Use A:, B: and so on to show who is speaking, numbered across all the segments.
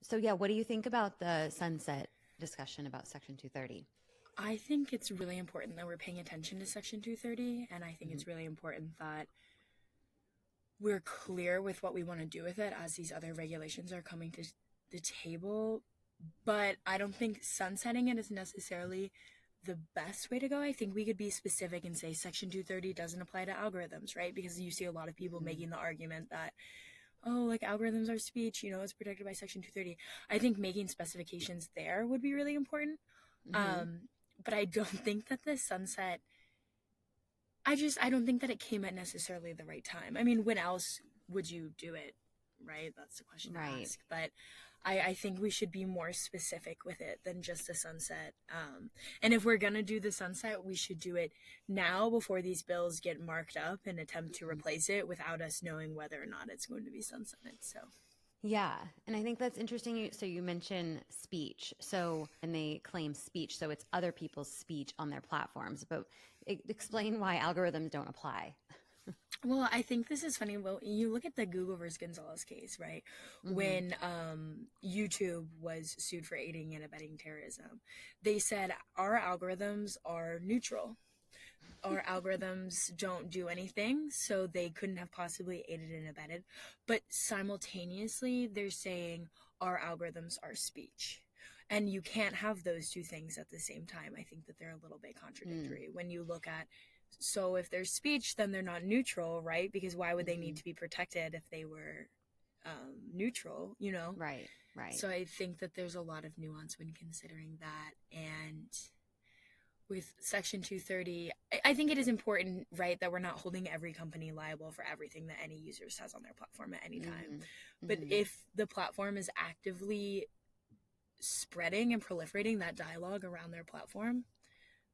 A: So yeah, what do you think about the sunset discussion about Section 230?
B: I think it's really important that we're paying attention to Section 230, and I think
A: Mhm.
B: it's really important that we're clear with what we want to do with it as these other regulations are coming to the table. But I don't think sunsetting it is necessarily the best way to go. I think we could be specific and say Section 230 doesn't apply to algorithms, right? Because you see a lot of people
A: Mhm.
B: making the argument that, oh, like algorithms are speech, it's protected by Section 230. I think making specifications there would be really important.
A: Mhm.
B: Um, but I don't think that the sunset, I don't think that it came at necessarily the right time. I mean, when else would you do it, right? That's the question to
A: Right.
B: ask. But I think we should be more specific with it than just a sunset. And if we're going to do the sunset, we should do it now before these bills get marked up and attempt to
A: Mhm.
B: replace it without us knowing whether or not it's going to be sunsetted. So,
A: Yeah, and I think that's interesting. So you mentioned speech. So, and they claim speech, so it's other people's speech on their platforms. But explain why algorithms don't apply.
B: well, I think this is funny. Well, you look at the Google versus Gonzalez case, right?
A: Hmm.
B: When YouTube was sued for aiding and abetting terrorism, they said our algorithms are neutral. Our algorithms don't do anything, so they couldn't have possibly aided and abetted. But simultaneously, they're saying our algorithms are speech. And you can't have those two things at the same time. I think that they're a little bit
A: Mm-hmm.
B: contradictory. When you look at, so if there's speech, then they're not neutral, right? Because why would they need to be protected if they were neutral,
A: Right, right.
B: So I think that there's a lot of nuance when considering that. And with Section 230, I think it is important, right, that we're not holding every company liable for everything that any user says on their platform at any time.
A: Hmm.
B: But
A: Hmm.
B: if the platform is actively spreading and proliferating that dialogue around their platform,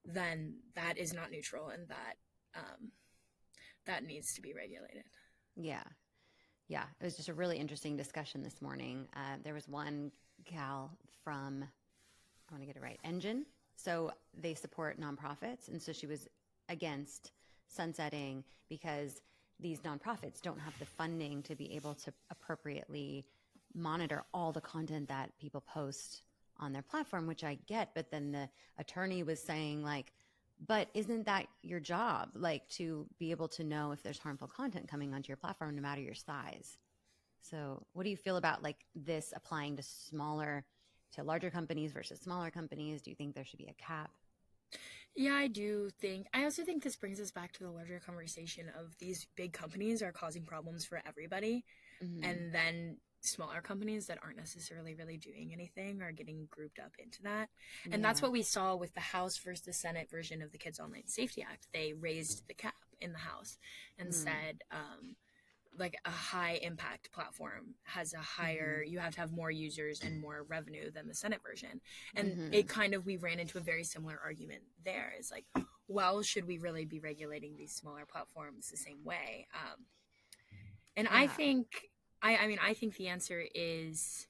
B: then that is not neutral, and um, that needs to be regulated.
A: Yeah, yeah. It was just a really interesting discussion this morning. There was one gal from, I want to get it right, Engine. So they support nonprofits. And so she was against sunsetting because these nonprofits don't have the funding to be able to appropriately monitor all the content that people post on their platform, which I get. But then the attorney was saying, like, but isn't that your job? Like, to be able to know if there's harmful content coming onto your platform, no matter your size. So, what do you feel about like this applying to larger companies versus smaller companies? Do you think there should be a cap?
B: Yeah, I also think this brings us back to the larger conversation of these big companies are causing problems for everybody.
A: Hmm.
B: And then smaller companies that aren't necessarily really doing anything are getting grouped up into that. And that's
A: Yeah.
B: what we saw with the House versus the Senate version of the Kids Online Safety Act. They raised the cap in the House and
A: Mm.
B: said, like a high impact platform has a
A: Hmm.
B: higher, you have to have more users and more revenue than the Senate version. And
A: Hmm.
B: it kind of, we ran into a very similar argument there. It's like, well, should we really be regulating these smaller platforms the same way? And I
A: Yeah.
B: think, I mean, I think the answer is,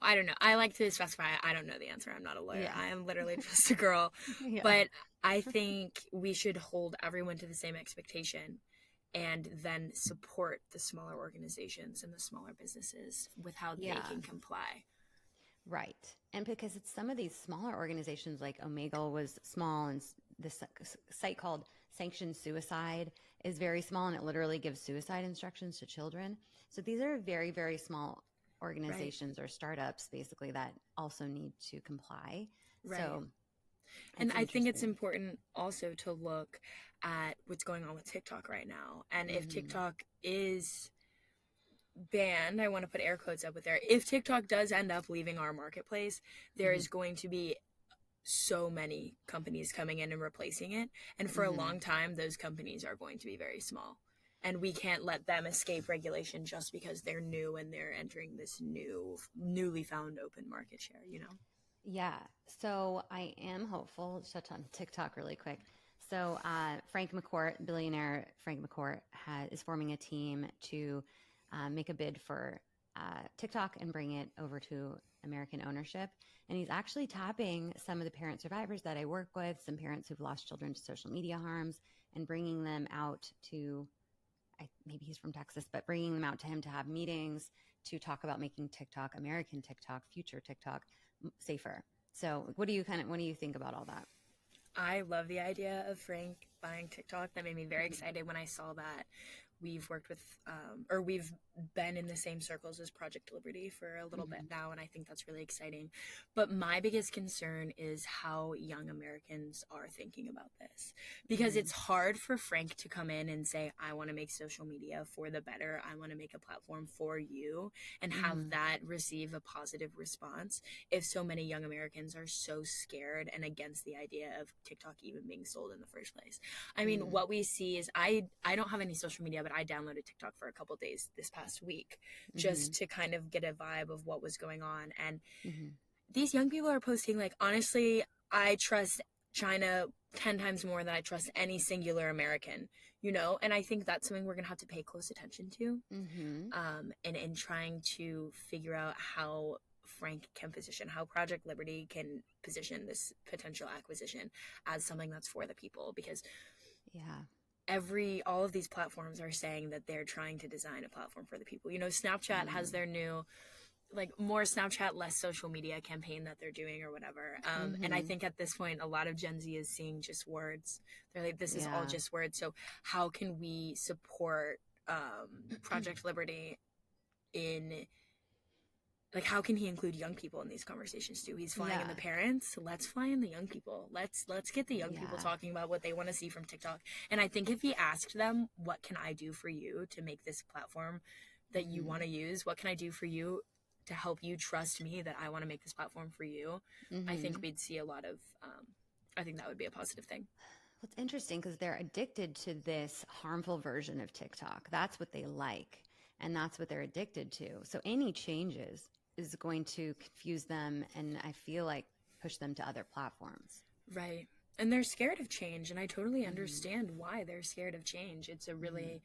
B: I don't know. I like to specify, I don't know the answer. I'm not a lawyer.
A: Yeah.
B: I am literally just a girl.
A: Yeah.
B: But I think we should hold everyone to the same expectation and then support the smaller organizations and the smaller businesses with how they
A: Yeah.
B: can comply.
A: Right. And because it's some of these smaller organizations, like Omegle was small, and this site called Sanctioned Suicide is very small, and it literally gives suicide instructions to children. So these are very, very small
B: Right.
A: organizations or startups, basically, that also need to comply.
B: Right.
A: So
B: And
A: it's
B: I think it's
A: interesting.
B: important also to look at what's going on with TikTok right now. And if
A: Hmm.
B: TikTok is banned, I want to put air quotes up with there. If TikTok does end up leaving our marketplace, there
A: Hmm.
B: is going to be so many companies coming in and replacing it. And for a
A: Hmm.
B: long time, those companies are going to be very small. And we can't let them escape regulation just because they're new and they're entering this newly found open market share.
A: Yeah. So I am hopeful. Touch on TikTok really quick. So Frank McCourt, billionaire Frank McCourt, is forming a team to make a bid for TikTok and bring it over to American ownership. And he's actually tapping some of the parent survivors that I work with, some parents who've lost children to social media harms, and bringing them out to, maybe he's from Texas, but bringing them out to him to have meetings to talk about making TikTok, American TikTok, future TikTok, safer. So what do you think about all that?
B: I love the idea of Frank buying TikTok. That made me very excited when I saw that. We've worked with, or we've been in the same circles as Project Liberty for a little bit now, and I think that's really exciting. But my biggest concern is how young Americans are thinking about this. Because it's hard for Frank to come in and say, I want to make social media for the better. I want to make a platform for you, and have that receive a positive response if so many young Americans are so scared and against the idea of TikTok even being sold in the first place. I mean, what we see is I don't have any social media, but I downloaded TikTok for a couple days this past week just to kind of get a vibe of what was going on. And these young people are posting, like, honestly, I trust China 10 times more than I trust any singular American, you know? And I think that's something we're going to have to pay close attention to, and in trying to figure out how Frank can position, how Project Liberty can position this potential acquisition as something that's for the people. Because all of these platforms are saying that they're trying to design a platform for the people. You know, Snapchat has their new, like, more Snapchat, less social media campaign that they're doing or whatever. And I think at this point, a lot of Gen Z is seeing just words. They're like, this is all just words. So how can we support Project Liberty in, like, how can he include young people in these conversations too? He's flying in the parents. Let's fly in the young people. Let's get the young people talking about what they want to see from TikTok. And I think if he asked them, what can I do for you to make this platform that you want to use? What can I do for you to help you trust me that I want to make this platform for you? I think we'd see a lot of, I think that would be a positive thing.
A: Well, it's interesting because they're addicted to this harmful version of TikTok. That's what they like, and that's what they're addicted to. So any changes is going to confuse them, and I feel like push them to other platforms.
B: Right. And they're scared of change, and I totally understand why they're scared of change. It's a really,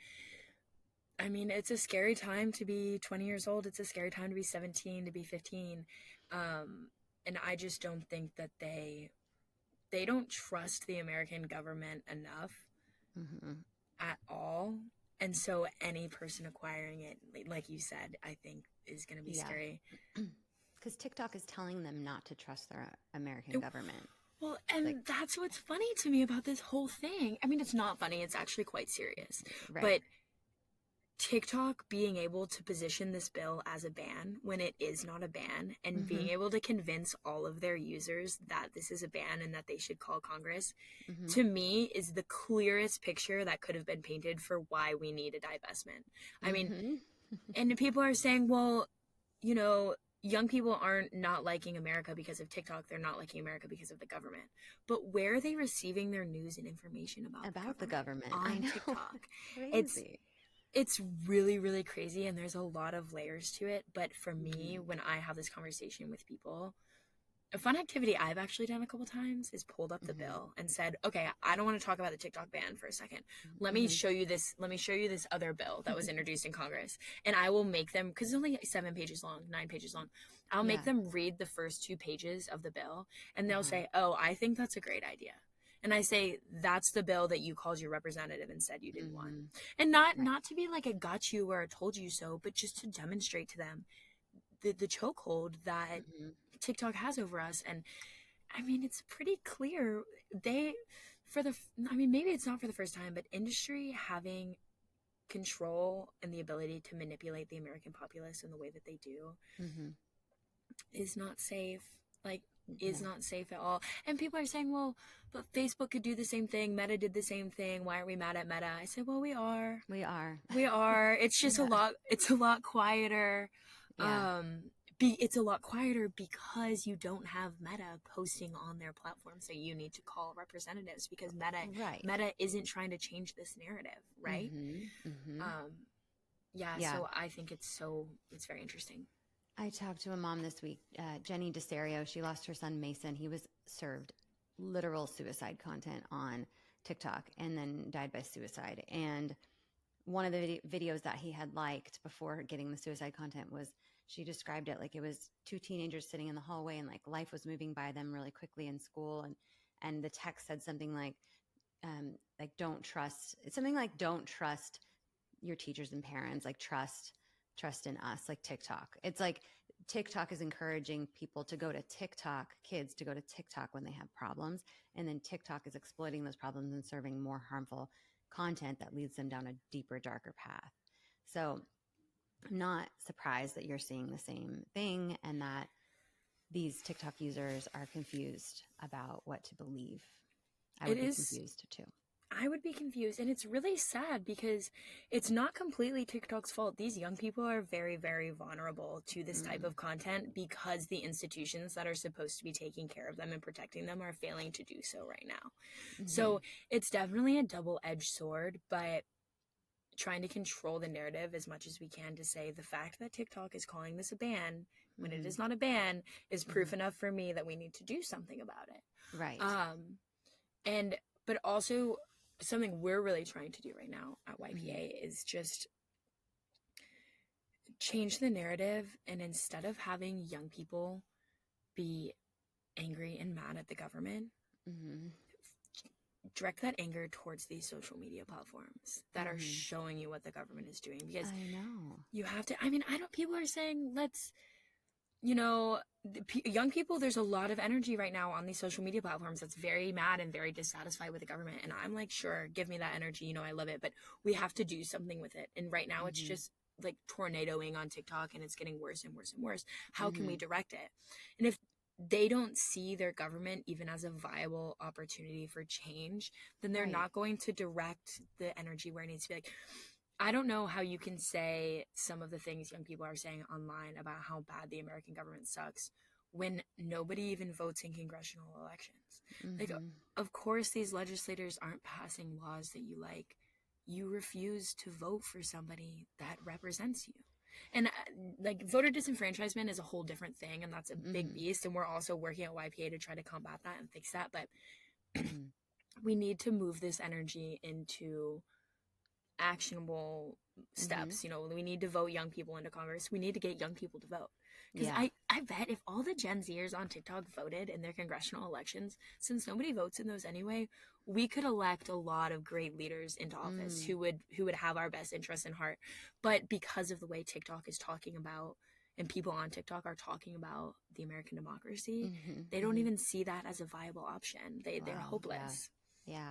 B: I mean, it's a scary time to be 20 years old. It's a scary time to be 17, to be 15. And I just don't think that they don't trust the American government enough at all. And so any person acquiring it, like you said, I think is going to be scary.
A: Because TikTok is telling them not to trust their American government.
B: Well, and that's what's funny to me about this whole thing. I mean, it's not funny. It's actually quite serious.
A: Right.
B: But TikTok being able to position this bill as a ban when it is not a ban, and being able to convince all of their users that this is a ban and that they should call Congress, to me is the clearest picture that could have been painted for why we need a divestment. I mean, and people are saying, well, you know, young people aren't not liking America because of TikTok. They're not liking America because of the government. But where are they receiving their news and information about
A: the government?
B: On
A: I know.
B: TikTok.
A: Crazy.
B: It's really, really crazy, and there's a lot of layers to it. But for me, when I have this conversation with people, a fun activity I've actually done a couple times is pulled up the bill and said, okay, I don't want to talk about the TikTok ban for a second. Let me show you this. Let me show you this other bill that was introduced in Congress. And I will make them, because it's only 7 pages long, 9 pages long. I'll make them read the first 2 pages of the bill, and they'll say, oh, I think that's a great idea. And I say, that's the bill that you called your representative and said you didn't want. And not to be like a got you or a told you so, but just to demonstrate to them the chokehold that TikTok has over us. And I mean, it's pretty clear maybe it's not for the first time, but industry having control and the ability to manipulate the American populace in the way that they do is not safe. Is not safe at all. And people are saying, well, but Facebook could do the same thing. Meta did the same thing. Why aren't we mad at Meta? I said, well, we are.
A: We are.
B: It's just a lot quieter. It's a lot quieter because you don't have Meta posting on their platform. So you need to call representatives because Meta isn't trying to change this narrative. Right. So I think it's very interesting.
A: I talked to a mom this week, Jenny DeSario. She lost her son, Mason. He was served literal suicide content on TikTok and then died by suicide. And one of the videos that he had liked before getting the suicide content was, she described it like it was 2 teenagers sitting in the hallway and like life was moving by them really quickly in school. And the text said something like don't trust your teachers and parents, like trust trust in us, like TikTok. It's like TikTok is encouraging people to go to TikTok, kids to go to TikTok when they have problems. And then TikTok is exploiting those problems and serving more harmful content that leads them down a deeper, darker path. So I'm not surprised that you're seeing the same thing and that these TikTok users are confused about what to believe. I would be confused too.
B: I would be confused, and it's really sad because it's not completely TikTok's fault. These young people are very, very vulnerable to this type of content because the institutions that are supposed to be taking care of them and protecting them are failing to do so right now. So it's definitely a double-edged sword, but trying to control the narrative as much as we can to say the fact that TikTok is calling this a ban when it is not a ban is proof enough for me that we need to do something about it.
A: Right.
B: But also something we're really trying to do right now at YPA is just change the narrative, and instead of having young people be angry and mad at the government, direct that anger towards these social media platforms that are showing you what the government is doing. Because
A: I know
B: you have to, people are saying, let's, young people, there's a lot of energy right now on these social media platforms that's very mad and very dissatisfied with the government. And I'm like, sure, give me that energy. I love it, but we have to do something with it. And right now it's just like tornadoing on TikTok, and it's getting worse and worse and worse. How can we direct it? And if they don't see their government even as a viable opportunity for change, then they're not going to direct the energy where it needs to be. Like, I don't know how you can say some of the things young people are saying online about how bad the American government sucks when nobody even votes in congressional elections. Like, of course, these legislators aren't passing laws that you like. You refuse to vote for somebody that represents you. And like, voter disenfranchisement is a whole different thing, and that's a big beast. And we're also working at YPA to try to combat that and fix that. But we need to move this energy into actionable steps. We need to vote young people into Congress. We need to get young people to vote. Because I bet if all the Gen Zers on TikTok voted in their congressional elections, since nobody votes in those anyway, we could elect a lot of great leaders into office who would have our best interests in heart. But because of the way TikTok is talking about, and people on TikTok are talking about the American democracy, they don't even see that as a viable option. They're hopeless.
A: Yeah.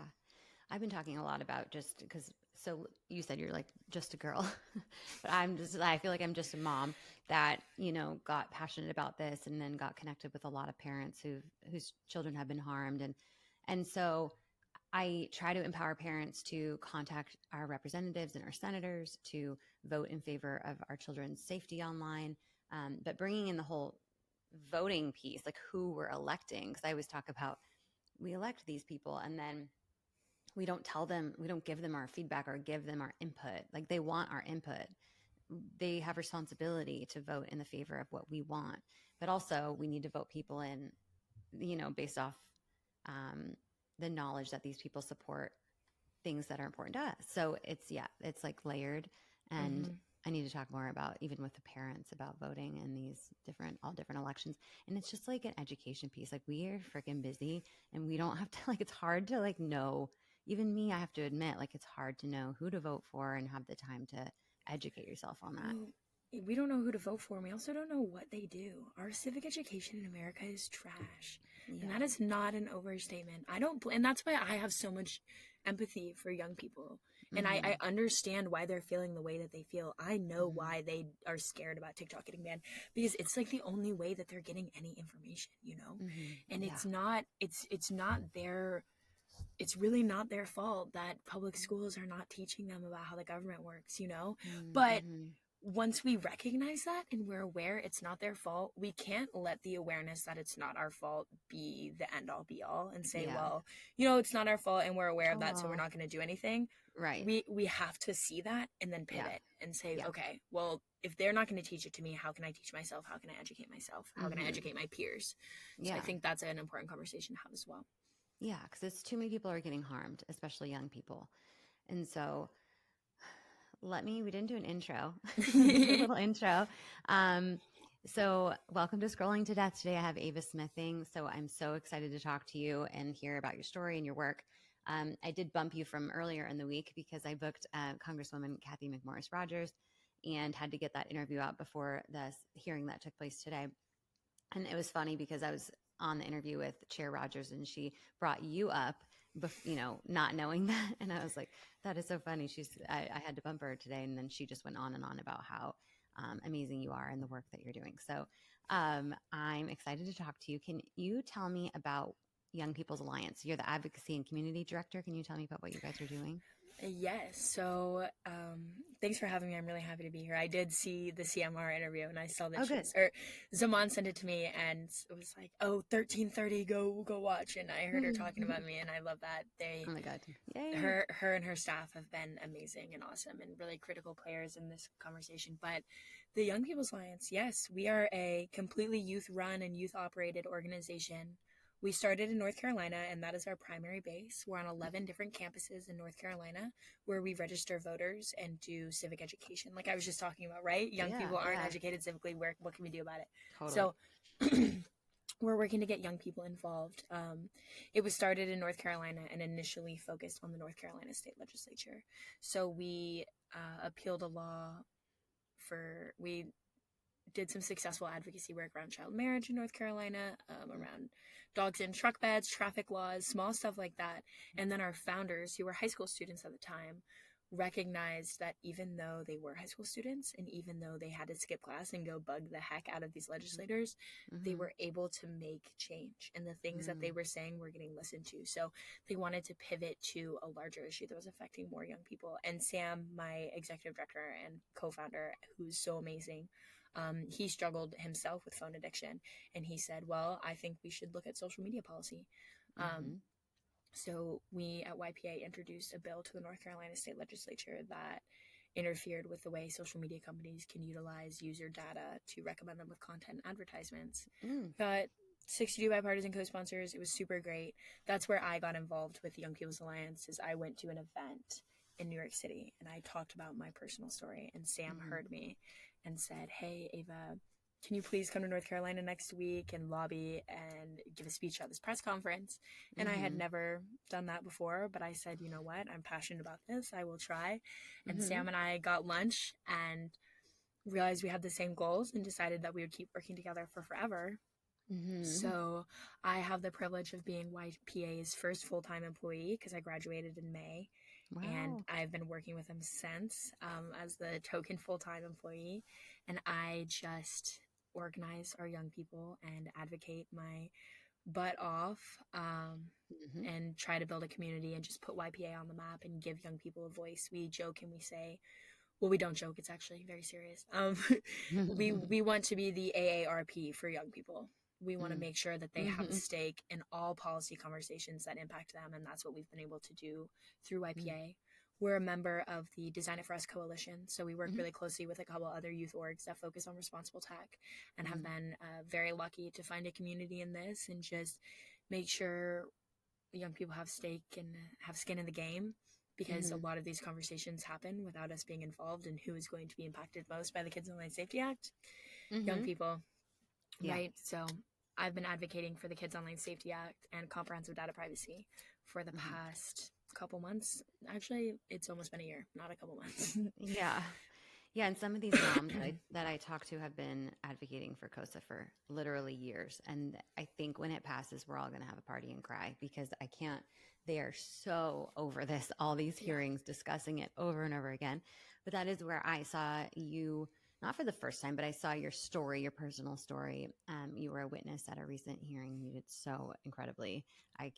A: I've been talking a lot about, just because, so you said you're like just a girl, but I feel like I'm just a mom that, got passionate about this and then got connected with a lot of parents whose children have been harmed. And so I try to empower parents to contact our representatives and our senators to vote in favor of our children's safety online. But bringing in the whole voting piece, like who we're electing, because I always talk about, we elect these people and then we don't tell them, we don't give them our feedback or give them our input. Like, they want our input. They have responsibility to vote in the favor of what we want. But also we need to vote people in, based off the knowledge that these people support things that are important to us. So it's like layered. And I need to talk more about, even with the parents, about voting in these all different elections. And it's just like an education piece. Like, we are freaking busy and we don't have to, like, it's hard to like know. Even me, I have to admit, like, it's hard to know who to vote for and have the time to educate yourself on that.
B: We don't know who to vote for. And we also don't know what they do. Our civic education in America is trash. Yeah. And that is not an overstatement. And that's why I have so much empathy for young people. And I understand why they're feeling the way that they feel. I know why they are scared about TikTok getting banned, because it's like the only way that they're getting any information, And it's really not their fault that public schools are not teaching them about how the government works, But once we recognize that and we're aware it's not their fault, we can't let the awareness that it's not our fault be the end all be all and say, well, it's not our fault and we're aware of that, so we're not going to do anything.
A: Right.
B: We have to see that and then pivot and say, okay, well, if they're not going to teach it to me, how can I teach myself? How can I educate myself? How can I educate my peers? So I think that's an important conversation to have as well.
A: Yeah, because it's too many people are getting harmed, especially young people. And so we didn't do an intro, a little intro. So welcome to Scrolling to Death. Today I have Ava Smithing. So I'm so excited to talk to you and hear about your story and your work. I did bump you from earlier in the week because I booked Congresswoman Kathy McMorris Rogers, and had to get that interview out before the hearing that took place today. And it was funny because I was on the interview with Chair Rogers, and she brought you up, not knowing that. And I was like, that is so funny. I had to bump her today. And then she just went on and on about how amazing you are and the work that you're doing. So I'm excited to talk to you. Can you tell me about Young People's Alliance? You're the Advocacy and Community Director. Can you tell me about what you guys are doing?
B: Yes. So, thanks for having me. I'm really happy to be here. I did see the CMR interview, and I saw that
A: Good.
B: Zaman sent it to me, and it was like, oh, 13:30, go watch. And I heard her talking about me, and I love that.
A: Oh my God. Yay.
B: Her and her staff have been amazing and awesome and really critical players in this conversation. But the Young People's Alliance, yes, we are a completely youth-run and youth-operated organization. We started in North Carolina, and that is our primary base. We're on 11 different campuses in North Carolina where we register voters and do civic education. Like I was just talking about, right? Young people aren't educated civically. What can we do about it?
A: Totally.
B: So we're working to get young people involved. It was started in North Carolina and initially focused on the North Carolina State Legislature. So we appealed a law we did some successful advocacy work around child marriage in North Carolina, around dogs in truck beds, traffic laws, small stuff like that. And then our founders, who were high school students at the time, recognized that even though they were high school students and even though they had to skip class and go bug the heck out of these legislators, they were able to make change. And the things that they were saying were getting listened to. So they wanted to pivot to a larger issue that was affecting more young people. And Sam, my executive director and co-founder, who's so amazing, he struggled himself with phone addiction, and he said, well, I think we should look at social media policy. So we at YPA introduced a bill to the North Carolina State Legislature that interfered with the way social media companies can utilize user data to recommend them with content advertisements. Got 62 bipartisan co-sponsors. It was super great. That's where I got involved with the Young People's Alliance. Is I went to an event in New York City and I talked about my personal story, and Sam heard me and said, hey, Ava, can you please come to North Carolina next week and lobby and give a speech at this press conference? And I had never done that before, but I said, you know what? I'm passionate about this. I will try. And Sam and I got lunch and realized we had the same goals and decided that we would keep working together for forever. So I have the privilege of being YPA's first full-time employee because I graduated in May.
A: Wow.
B: And I've been working with them since as the token full-time employee. And I just organize our young people and advocate my butt off and try to build a community and just put YPA on the map and give young people a voice. We joke and we say, well, we don't joke. It's actually very serious. We want to be the AARP for young people. We want to make sure that they have a stake in all policy conversations that impact them, and that's what we've been able to do through YPA. We're a member of the Design It For Us coalition, so we work really closely with a couple other youth orgs that focus on responsible tech and have been very lucky to find a community in this and just make sure young people have stake and have skin in the game, because a lot of these conversations happen without us being involved, and who is going to be impacted most by the Kids Online Safety Act? Young people, right? So I've been advocating for the Kids Online Safety Act and comprehensive data privacy for the past couple months. Actually, it's almost been a year, not a couple months.
A: Yeah, and some of these moms that I talk to have been advocating for COSA for literally years. And I think when it passes, we're all going to have a party and cry, because they are so over this, all these hearings discussing it over and over again. But that is where I saw you, not for the first time, but I saw your story, your personal story. You were a witness at a recent hearing. You did so incredibly. I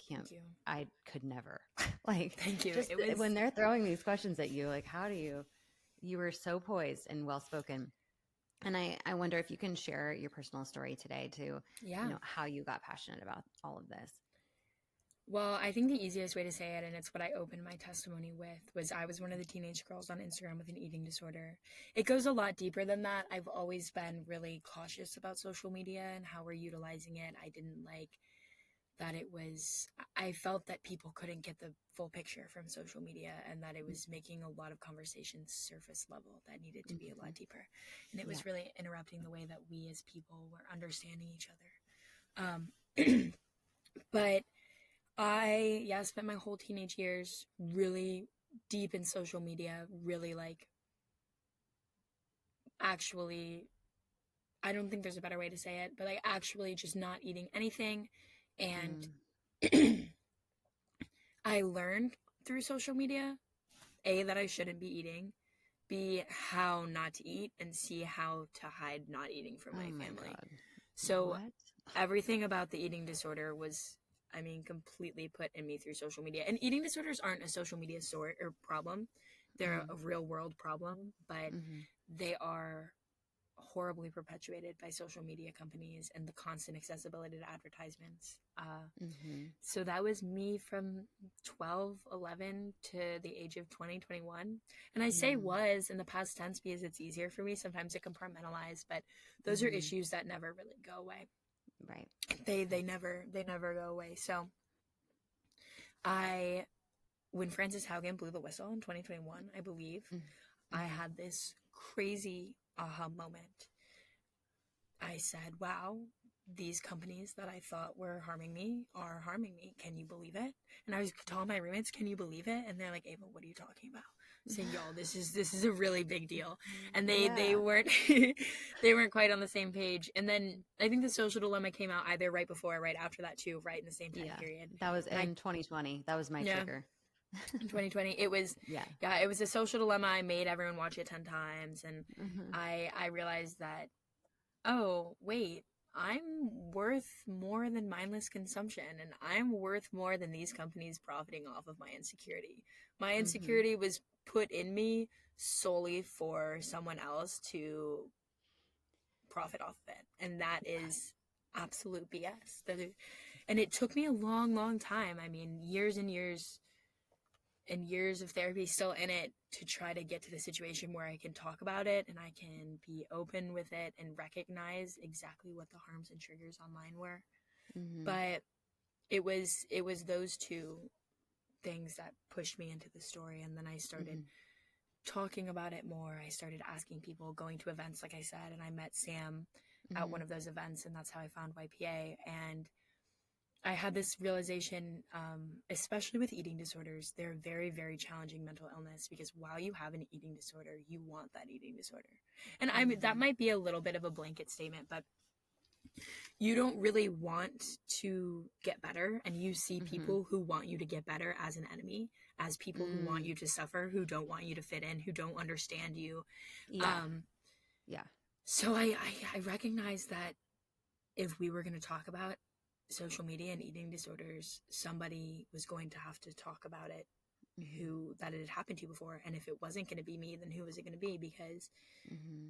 A: could never.
B: Thank you.
A: When they're throwing these questions at you, like, how do you were so poised and well-spoken. And I wonder if you can share your personal story today to, how you got passionate about all of this.
B: Well, I think the easiest way to say it, and it's what I opened my testimony with, was I was one of the teenage girls on Instagram with an eating disorder. It goes a lot deeper than that. I've always been really cautious about social media and how we're utilizing it. I didn't like that I felt that people couldn't get the full picture from social media, and that it was making a lot of conversations surface level that needed to be a lot deeper. And it was really interrupting the way that we as people were understanding each other. But I spent my whole teenage years really deep in social media, really actually, I don't think there's a better way to say it, but like actually just not eating anything. And I learned through social media, A, that I shouldn't be eating, B, how not to eat, and C, how to hide not eating from my family.
A: God.
B: So
A: What?
B: everything about the eating disorder was, I mean, completely put in me through social media. And eating disorders aren't a social media sort or problem. They're a real world problem, but they are horribly perpetuated by social media companies and the constant accessibility to advertisements. So that was me from 12, 11 to the age of 20, 21. And I say was in the past tense because it's easier for me sometimes to compartmentalize, but those are issues that never really go away.
A: Right.
B: They never go away. So when Frances Haugen blew the whistle in 2021, I believe, I had this crazy aha moment. I said, wow, these companies that I thought were harming me are harming me. Can you believe it? And I was telling my roommates, can you believe it? And they're like, Ava, what are you talking about? I'm saying, y'all, this is a really big deal. And they weren't they weren't quite on the same page. And then I think the social dilemma came out either right before or right after that too, right in the same time period.
A: That was in 2020. That was my trigger.
B: In 2020, it was it was a social dilemma. I made everyone watch it 10 times, and I realized that, oh wait, I'm worth more than mindless consumption, and I'm worth more than these companies profiting off of my insecurity. My insecurity was put in me solely for someone else to profit off of it, and that is absolute BS. And it took me a long time. I mean, years and years and years of therapy still in it to try to get to the situation where I can talk about it and I can be open with it and recognize exactly what the harms and triggers online were. But it was those two things that pushed me into the story. And then I started talking about it more. I started asking people, going to events, like I said, and I met Sam at one of those events, and that's how I found YPA. And I had this realization, especially with eating disorders, they're very, very challenging mental illness because while you have an eating disorder, you want that eating disorder. And that might be a little bit of a blanket statement, but you don't really want to get better. And you see people who want you to get better as an enemy, as people who want you to suffer, who don't want you to fit in, who don't understand you. So I recognized that if we were going to talk about social media and eating disorders, somebody was going to have to talk about it that it had happened to before. And if it wasn't going to be me, then who was it going to be? Because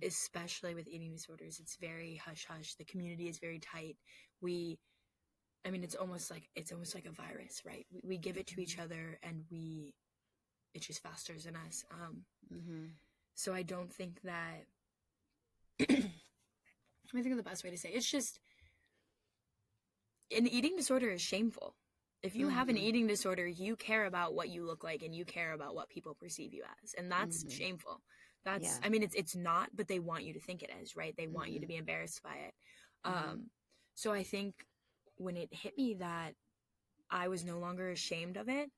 B: especially with eating disorders, it's very hush hush. The community is very tight. It's almost like a virus, right? We give it to each other, and it just festers in us. So I don't think that I think the best way to say it's just, an eating disorder is shameful. If you have an eating disorder, you care about what you look like and you care about what people perceive you as. And that's shameful. It's not, but they want you to think it is, right? They want you to be embarrassed by it. So I think when it hit me that I was no longer ashamed of it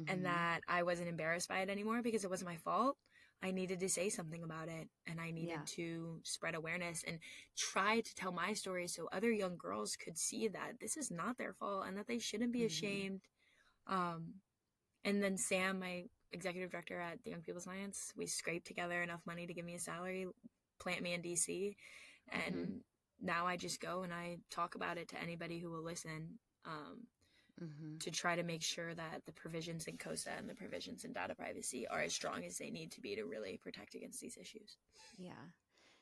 B: and that I wasn't embarrassed by it anymore because it wasn't my fault, I needed to say something about it, and I needed to spread awareness and try to tell my story so other young girls could see that this is not their fault and that they shouldn't be ashamed. And then Sam, my executive director at the Young People's Alliance, we scraped together enough money to give me a salary, plant me in DC, and now I just go and I talk about it to anybody who will listen. To try to make sure that the provisions in COSA and the provisions in data privacy are as strong as they need to be to really protect against these issues.
A: Yeah.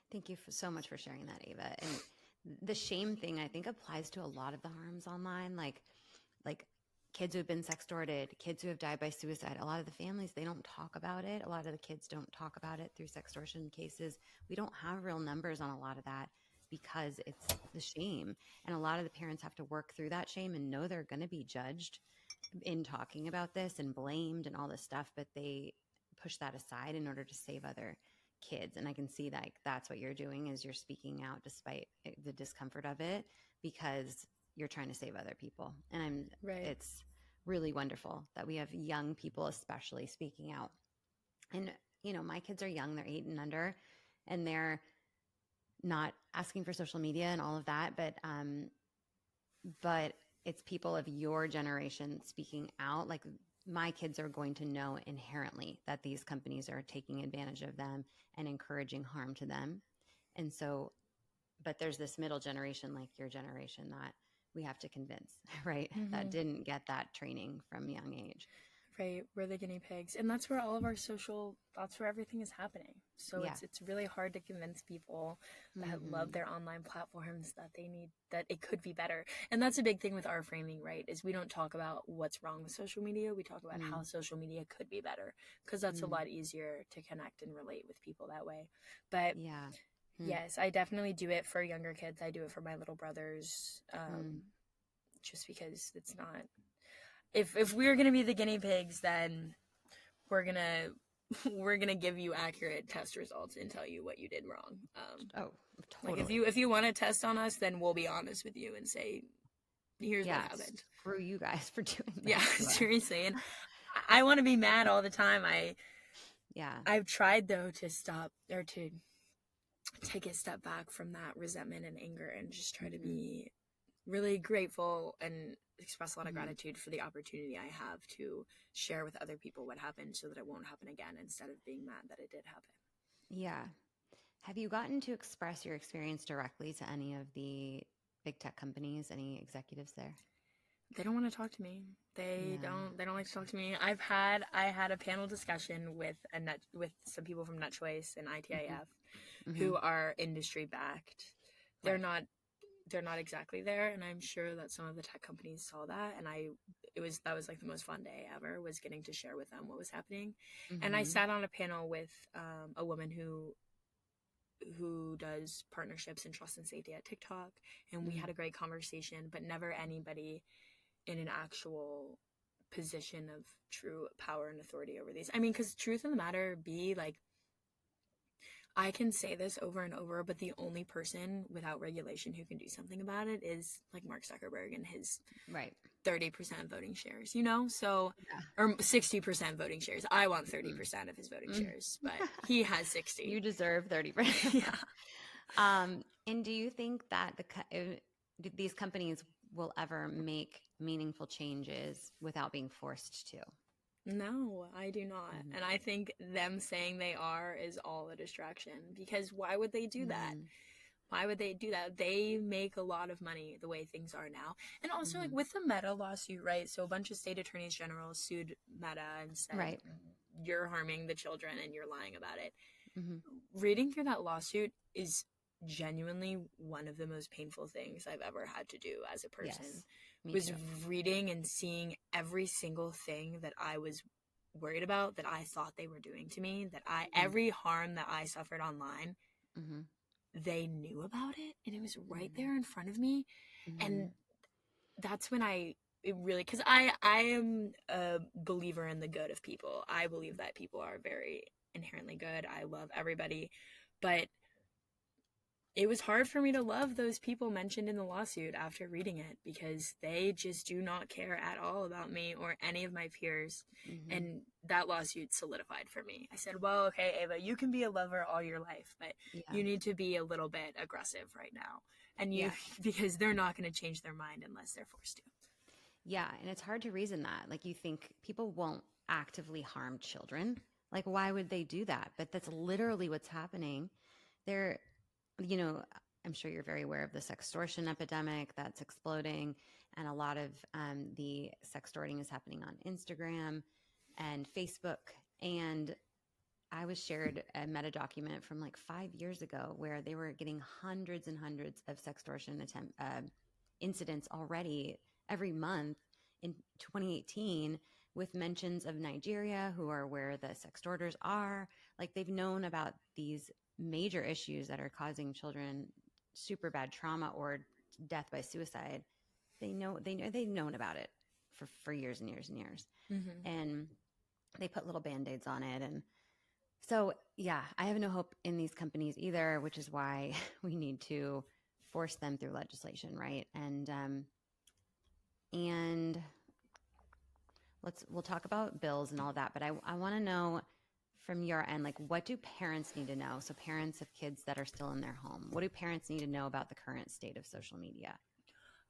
A: Thank you so much for sharing that, Ava. And the shame thing, I think, applies to a lot of the harms online, like kids who have been sextorted, kids who have died by suicide. A lot of the families, they don't talk about it. A lot of the kids don't talk about it through sextortion cases. We don't have real numbers on a lot of that, because it's the shame. And a lot of the parents have to work through that shame and know they're going to be judged in talking about this and blamed and all this stuff, but they push that aside in order to save other kids. And I can see that that's what you're doing, is you're speaking out despite the discomfort of it, because you're trying to save other people. And it's really wonderful that we have young people especially speaking out. And, my kids are young, they're 8 and under. and they're not asking for social media and all of that, but it's people of your generation speaking out. Like, my kids are going to know inherently that these companies are taking advantage of them and encouraging harm to them. And so, but there's this middle generation, like your generation, that we have to convince, right? That didn't get that training from a young age.
B: Right, we're the guinea pigs, and that's where all of our that's where everything is happening. So
A: Yeah.
B: it's really hard to convince people that love their online platforms that it could be better. And that's a big thing with our framing, right? Is we don't talk about what's wrong with social media. We talk about how social media could be better, because that's a lot easier to connect and relate with people that way. But
A: Yeah.
B: yes, I definitely do it for younger kids. I do it for my little brothers, just because it's not. If we're gonna be the guinea pigs, then we're gonna give you accurate test results and tell you what you did wrong.
A: Oh, totally.
B: Like if you want to test on us, then we'll be honest with you and say, here's what happened.
A: Screw you guys for doing that.
B: Yeah, seriously. And I want to be mad all the time. I've tried though to stop, or to take a step back from that resentment and anger, and just try to be really grateful and express a lot of gratitude for the opportunity I have to share with other people what happened, so that it won't happen again, instead of being mad that it did happen.
A: Yeah. Have you gotten to express your experience directly to any of the big tech companies, any executives there?
B: They don't want to talk to me. They don't like to talk to me. I had a panel discussion with some people from NetChoice and ITIF who are industry backed. They're not exactly there, and I'm sure that some of the tech companies saw that, and that was like the most fun day ever, was getting to share with them what was happening. And I sat on a panel with a woman who does partnerships and trust and safety at TikTok, and we had a great conversation, but never anybody in an actual position of true power and authority over these. I mean, because truth of the matter be, like, I can say this over and over, but the only person without regulation who can do something about it is like Mark Zuckerberg and his 30% voting shares, so, or 60% voting shares. I want 30% of his voting shares, but he has 60.
A: You deserve 30%.
B: Yeah.
A: And do you think that these companies will ever make meaningful changes without being forced to?
B: No, I do not. And I think them saying they are is all a distraction, because why would they do that? Why would they do that? They make a lot of money the way things are now. And also, like, with the Meta lawsuit, right? So a bunch of state attorneys general sued Meta and said, you're harming the children and you're lying about it. Reading through that lawsuit is genuinely one of the most painful things I've ever had to do as a person. Was reading and seeing every single thing that I was worried about, that I thought they were doing to me, that every harm that I suffered online, they knew about it, and it was right there in front of me. And that's when because I am a believer in the good of people. I believe that people are very inherently good. I love everybody, but it was hard for me to love those people mentioned in the lawsuit after reading it, because they just do not care at all about me or any of my peers. And that lawsuit solidified for me. I said, well, okay, Ava, you can be a lover all your life, but you need to be a little bit aggressive right now. And because they're not going to change their mind unless they're forced to.
A: Yeah. And it's hard to reason that. Like, you think people won't actively harm children. Like, why would they do that? But that's literally what's happening. I'm sure you're very aware of the sextortion epidemic that's exploding, and a lot of the sextorting is happening on Instagram and Facebook. And I was shared a meta document from like 5 years ago where they were getting hundreds and hundreds of sextortion incidents already every month in 2018, with mentions of Nigeria, who are where the sextorters are. Like, they've known about these major issues that are causing children super bad trauma or death by suicide. They've known about it for years and years and years. And they put little band-aids on it. And so, I have no hope in these companies either, which is why we need to force them through legislation, right? And we'll talk about bills and all that, but I want to know from your end, like what do parents need to know? So parents of kids that are still in their home, what do parents need to know about the current state of social media?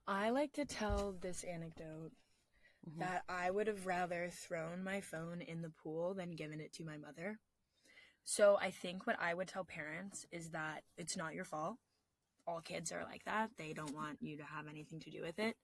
B: I like to tell this anecdote that I would have rather thrown my phone in the pool than given it to my mother. So I think what I would tell parents is that it's not your fault. All kids are like that. They don't want you to have anything to do with it.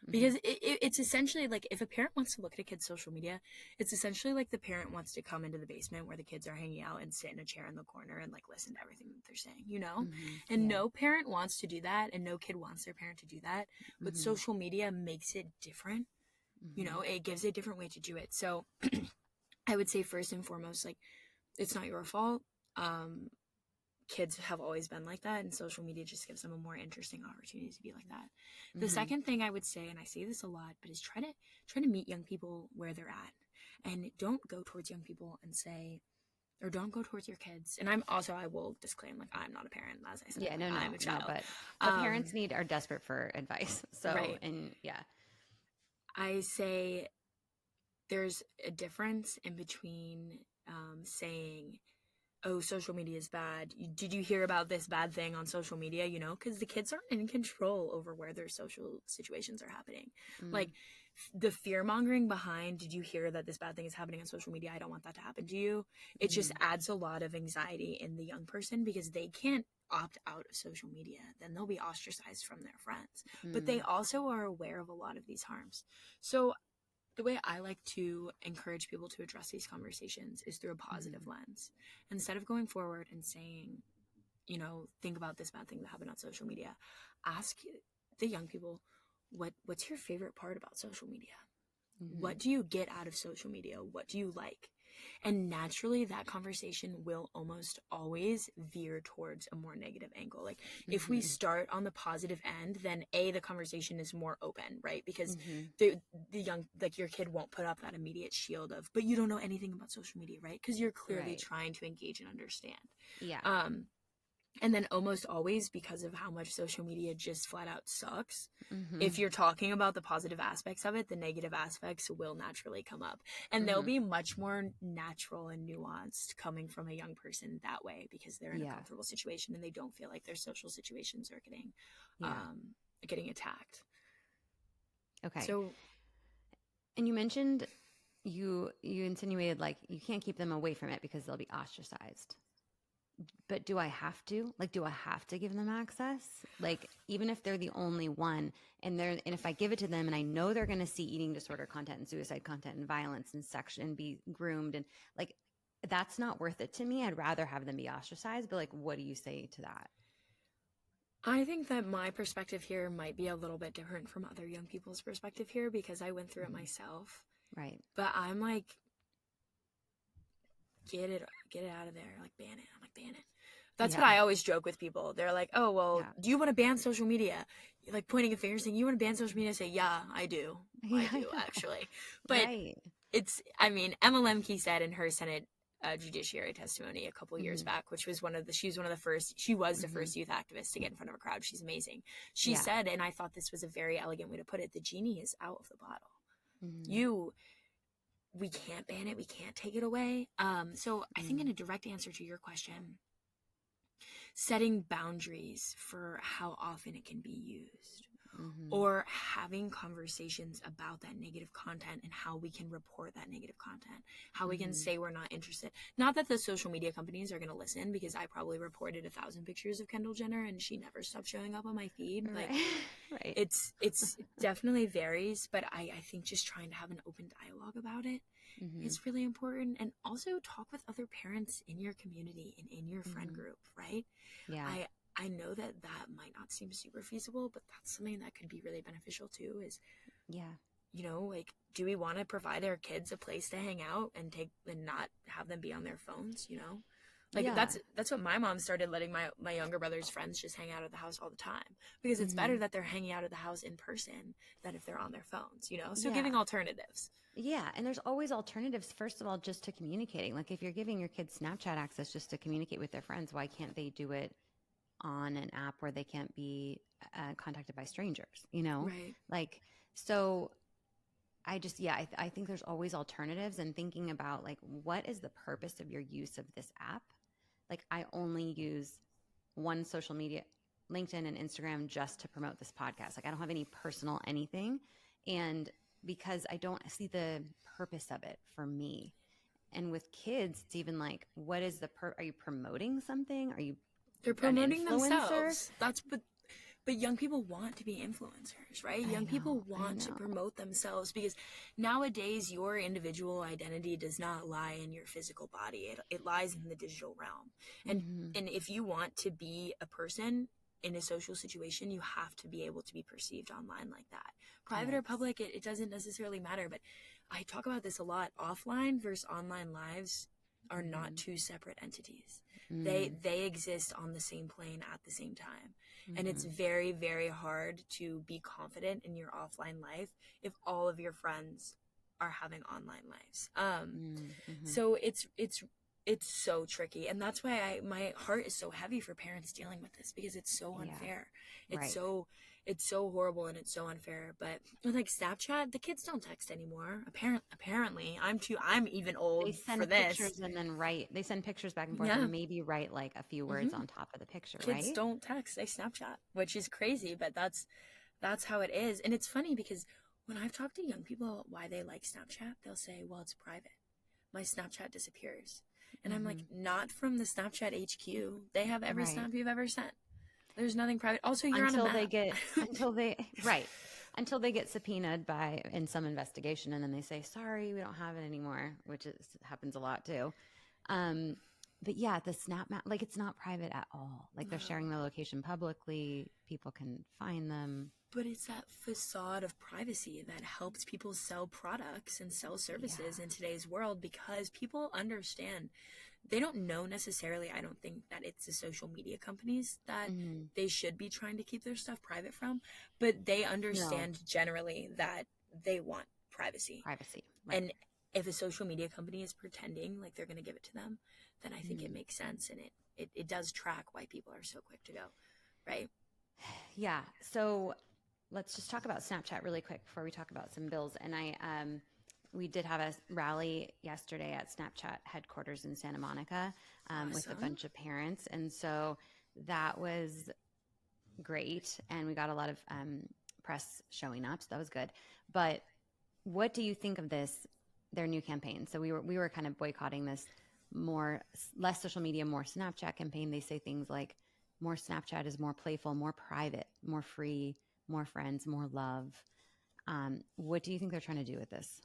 B: Because it's essentially like if a parent wants to look at a kid's social media, it's essentially like the parent wants to come into the basement where the kids are hanging out and sit in a chair in the corner and like listen to everything that they're saying, you know? And no parent wants to do that, and no kid wants their parent to do that. But social media makes it different. You know, it gives a different way to do it. So I would say first and foremost, like, it's not your fault. Kids have always been like that, and social media just gives them a more interesting opportunity to be like that. The second thing I would say, and I say this a lot, but is try to meet young people where they're at, and don't go towards young people and say, or don't go towards your kids. And I will disclaim, like, I'm not a parent, as I said. I'm a child.
A: But parents are desperate for advice. So,
B: right.
A: And
B: I say there's a difference in between saying, oh, social media is bad. Did you hear about this bad thing on social media? You know, because the kids aren't in control over where their social situations are happening. Like the fear mongering behind, did you hear that this bad thing is happening on social media? I don't want that to happen to you. It just adds a lot of anxiety in the young person because they can't opt out of social media. Then they'll be ostracized from their friends. But they also are aware of a lot of these harms. So the way I like to encourage people to address these conversations is through a positive lens. Instead of going forward and saying, you know, think about this bad thing that happened on social media, ask the young people, what's your favorite part about social media? What do you get out of social media? What do you like? And naturally, that conversation will almost always veer towards a more negative angle. Like if we start on the positive end, then the conversation is more open, right? Because the young, like your kid won't put up that immediate shield of, but you don't know anything about social media, right? Because you're clearly trying to engage and understand.
A: Yeah.
B: And then almost always, because of how much social media just flat out sucks, if you're talking about the positive aspects of it, the negative aspects will naturally come up. And they'll be much more natural and nuanced coming from a young person that way because they're in a comfortable situation and they don't feel like their social situations are getting attacked.
A: Okay.
B: So,
A: and you mentioned you insinuated like you can't keep them away from it because they'll be ostracized. But do I have to? Like, do I have to give them access? Like, even if they're the only one, and if I give it to them, and I know they're going to see eating disorder content and suicide content and violence and sex and be groomed, and like, that's not worth it to me. I'd rather have them be ostracized. But like, what do you say to that?
B: I think that my perspective here might be a little bit different from other young people's perspective here because I went through it myself.
A: Right.
B: But I'm like, get it out of there. Like, ban it. I'm like, ban it. That's what I always joke with people. They're like, oh, well, do you want to ban social media? You're like pointing a finger saying, you want to ban social media? I say, yeah, I do. I do, actually. But Emma Lemke said in her Senate judiciary testimony a couple years back, which was she was the first youth activist to get in front of a crowd. She's amazing. She said, and I thought this was a very elegant way to put it, the genie is out of the bottle. We can't ban it. We can't take it away. So I think in a direct answer to your question, setting boundaries for how often it can be used or having conversations about that negative content and how we can report that negative content, how we can say we're not interested. Not that the social media companies are going to listen because I probably reported 1,000 pictures of Kendall Jenner and she never stopped showing up on my feed. Like, it's definitely varies, but I think just trying to have an open dialogue about it is really important. And also talk with other parents in your community and in your friend group, right?
A: Yeah.
B: I know that might not seem super feasible, but that's something that could be really beneficial too is, you know, like, do we want to provide our kids a place to hang out and not have them be on their phones, you know? Like, that's what my mom started, letting my younger brother's friends just hang out at the house all the time because it's better that they're hanging out at the house in person than if they're on their phones, you know? So giving alternatives.
A: Yeah. And there's always alternatives, first of all, just to communicating. Like, if you're giving your kids Snapchat access just to communicate with their friends, why can't they do it on an app where they can't be contacted by strangers, you know?
B: Right.
A: Like, so I think there's always alternatives, and thinking about like, what is the purpose of your use of this app? Like, I only use one social media, LinkedIn and Instagram, just to promote this podcast. Like, I don't have any personal anything. And because I don't see the purpose of it for me. And with kids, it's even like, what is are you promoting something? Are you
B: They're
A: an
B: promoting
A: influencer?
B: themselves. But young people want to be influencers, right? Young people want to promote themselves, because nowadays your individual identity does not lie in your physical body. It lies in the digital realm. And if you want to be a person in a social situation, you have to be able to be perceived online like that. Private or public, it doesn't necessarily matter. But I talk about this a lot. Offline versus online lives are not two separate entities. They exist on the same plane at the same time. And it's very, very hard to be confident in your offline life if all of your friends are having online lives. So it's so tricky. And that's why my heart is so heavy for parents dealing with this, because it's so unfair. It's so horrible and it's so unfair. But with like Snapchat, the kids don't text anymore. Apparently, I'm even old for this.
A: Pictures and then they send pictures back and forth and maybe write like a few words on top of the picture, right?
B: Kids don't text, they Snapchat, which is crazy, but that's how it is. And it's funny because when I've talked to young people why they like Snapchat, they'll say, well, it's private. My Snapchat disappears. And I'm like, not from the Snapchat HQ. They have every snap you've ever sent. There's nothing private. Also, you're
A: until
B: on a map.
A: until they get subpoenaed in some investigation, and then they say, sorry, we don't have it anymore, which happens a lot too. But yeah, the Snap map, like, it's not private at all. Like, they're sharing their location publicly. People can find them.
B: But it's that facade of privacy that helps people sell products and sell services in today's world, because people understand. They don't know necessarily, I don't think, that it's the social media companies that they should be trying to keep their stuff private from, but they understand generally that they want privacy.
A: Right.
B: And if a social media company is pretending like they're going to give it to them, then I think it makes sense, and it does track why people are so quick to go, right?
A: Yeah. So let's just talk about Snapchat really quick before we talk about some bills. And we did have a rally yesterday at Snapchat headquarters in Santa Monica with a bunch of parents. And so that was great. And we got a lot of press showing up. So that was good. But what do you think of their new campaign? So we were kind of boycotting this less social media, more Snapchat campaign. They say things like more Snapchat is more playful, more private, more free, more friends, more love. What do you think they're trying to do with this?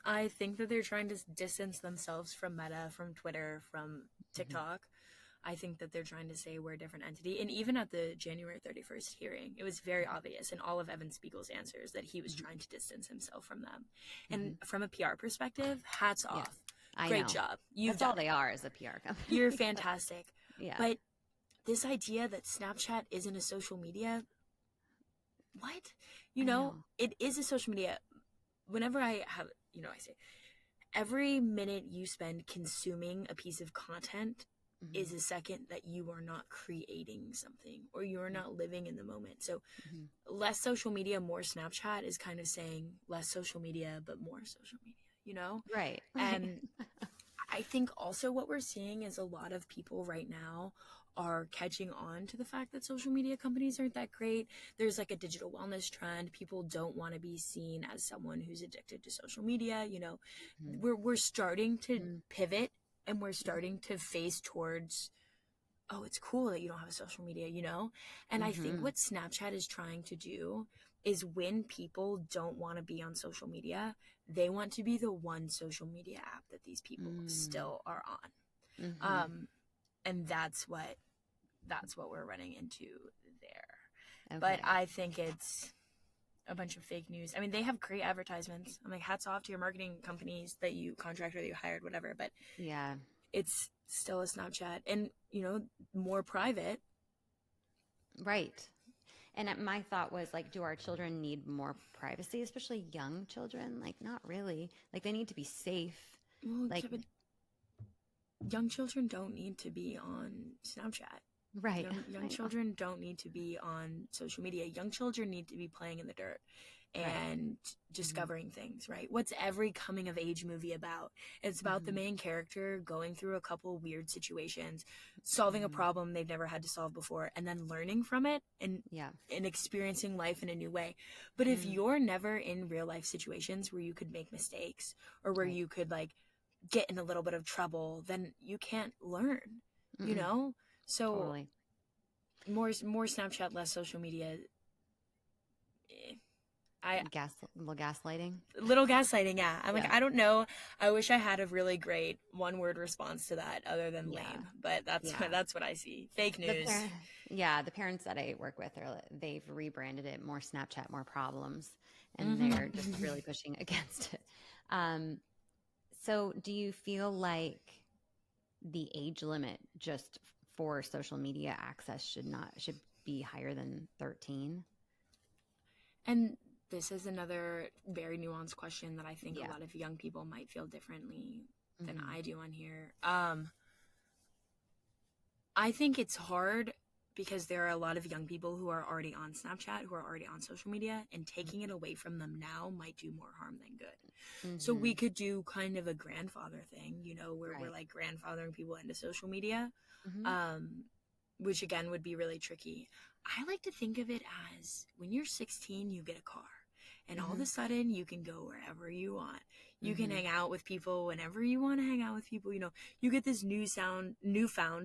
B: I think that they're trying to distance themselves from Meta, from Twitter, from TikTok. I think that they're trying to say we're a different entity. And even at the January 31st hearing, it was very obvious in all of Evan Spiegel's answers that he was trying to distance himself from them. And from a PR perspective, hats off. Great job.
A: That's all they are, is a PR company.
B: You're fantastic.
A: Yeah.
B: But this idea that Snapchat isn't a social media, what? It is a social media. Whenever I have, I say, every minute you spend consuming a piece of content is a second that you are not creating something, or you are not living in the moment. So less social media, more Snapchat is kind of saying less social media, but more social media,
A: Right.
B: And I think also what we're seeing is a lot of people right now are catching on to the fact that social media companies aren't that great. There's like a digital wellness trend. People don't want to be seen as someone who's addicted to social media. We're starting to pivot, and we're starting to face towards, oh, it's cool that you don't have a social media, And I think what Snapchat is trying to do is, when people don't want to be on social media, they want to be the one social media app that these people still are on. And that's what we're running into there. Okay. But I think it's a bunch of fake news. I mean, they have great advertisements. I'm like, hats off to your marketing companies that you contract or that you hired, whatever. But
A: yeah,
B: it's still a Snapchat, and more private.
A: Right. And my thought was, like, do our children need more privacy, especially young children? Like, not really. Like, they need to be safe.
B: Well, like, but young children don't need to be on Snapchat.
A: Right.
B: Young children don't need to be on social media. Young children need to be playing in the dirt. and discovering things, right? What's every coming of age movie about? It's about the main character going through a couple weird situations, solving a problem they've never had to solve before, and then learning from it and experiencing life in a new way. But if you're never in real life situations where you could make mistakes or where you could like get in a little bit of trouble, then you can't learn, you know? So
A: Totally.
B: more Snapchat, less social media.
A: Little gaslighting.
B: Little gaslighting, yeah. I'm like,
A: Yeah.
B: I don't know. I wish I had a really great one-word response to that other than lame. But that's what I see. Fake news.
A: The parents that I work with they've rebranded it more Snapchat, more problems, and they're just really pushing against it. So do you feel like the age limit just for social media access should be higher than 13?
B: And this is another very nuanced question that I think a lot of young people might feel differently than I do on here. I think it's hard because there are a lot of young people who are already on Snapchat, who are already on social media, and taking it away from them now might do more harm than good. So we could do kind of a grandfather thing, you know, where we're like grandfathering people into social media, which again would be really tricky. I like to think of it as when you're 16, you get a car. And all of a sudden, you can go wherever you want. You can hang out with people whenever you want to hang out with people. You know, you get this newfound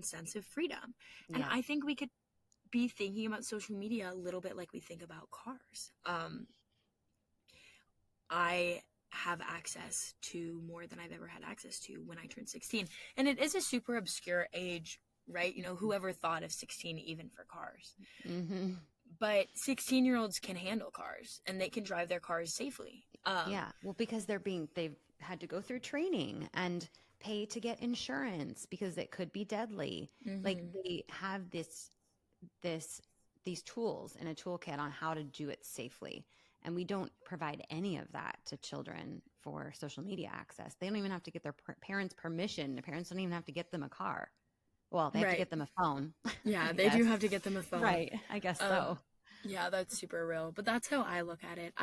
B: sense of freedom. And I think we could be thinking about social media a little bit like we think about cars. I have access to more than I've ever had access to when I turned 16. And it is a super obscure age, right? You know, whoever thought of 16 even for cars? But 16-year-olds can handle cars and they can drive their cars safely.
A: Well, because they've had to go through training and pay to get insurance because it could be deadly. Like they have these tools in a toolkit on how to do it safely. And we don't provide any of that to children for social media access. They don't even have to get their parents' permission. The parents don't even have to get them a car. Well, they have to get them a phone.
B: Yeah, they do have to get them a phone.
A: Right. I guess so.
B: Yeah, that's super real. But that's how I look at it.